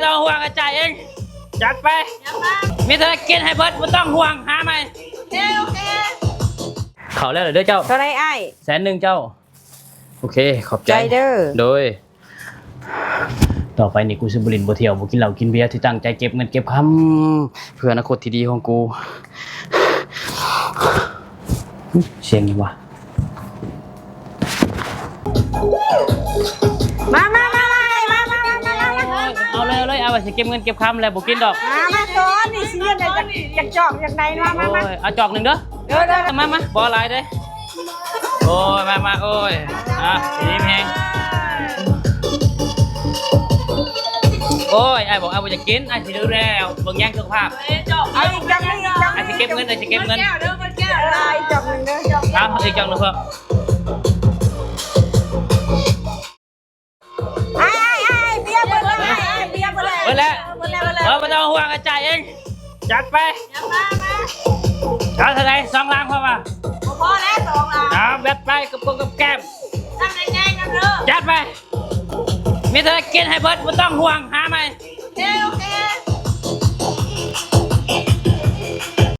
ต้องห่วงกระจายเองจัดไปมีธุรกิจให้เบิร์ดไม่ต้องห่วงหาไหมโอเคเขาแล้วเหรอเด้อเจ้า เท่าไรไอ้100,000เจ้าโอเคขอบใจ ใจเด้อโดยต่อไปนี่กูสิบรินบ่เที่ยวบ่กินเหล้ากินเบียร์ที่ตั้งใจเก็บเงินเก็บคำเพื่ออนาคตที่ดีของกูเสียงนี่วะมาเอาเลยเอาไปสิเก็บเงินเก็บคำแล้วบ่กินดอกมาก่อนนี่สิเรื่องอะไรจากจอกจากไหนมาเอาจอกหนึ่งเด้อมาบ่หลายเด้โอ้ยมาโอ้ยดีแพงโอ้ยไอ้บอกไอ้บอกจะกินไอ้สิดูแล้วเบิ่งแย่งสุขภาพไอ้อีกจังนึงไอ้สิเก็บเงินไอ้สิเก็บเงินไอ้จอกนึงเด้ออีกจังนึงเพิ่มไอ้เบียร์ไปเลยเบียร์ไปเลยไปแล้วไม่ต้องห่วงกระจายเองจัดไปเอาเท่าไหร่2 ล้านพอป่ะพอแล้ว2 ล้านแบบไปกับพวกกับแก้มตั้งใจกันเด้อจัดไปมีธุรกิจให้เบิร์ดไม่ต้องห่วงหาไหมโอเค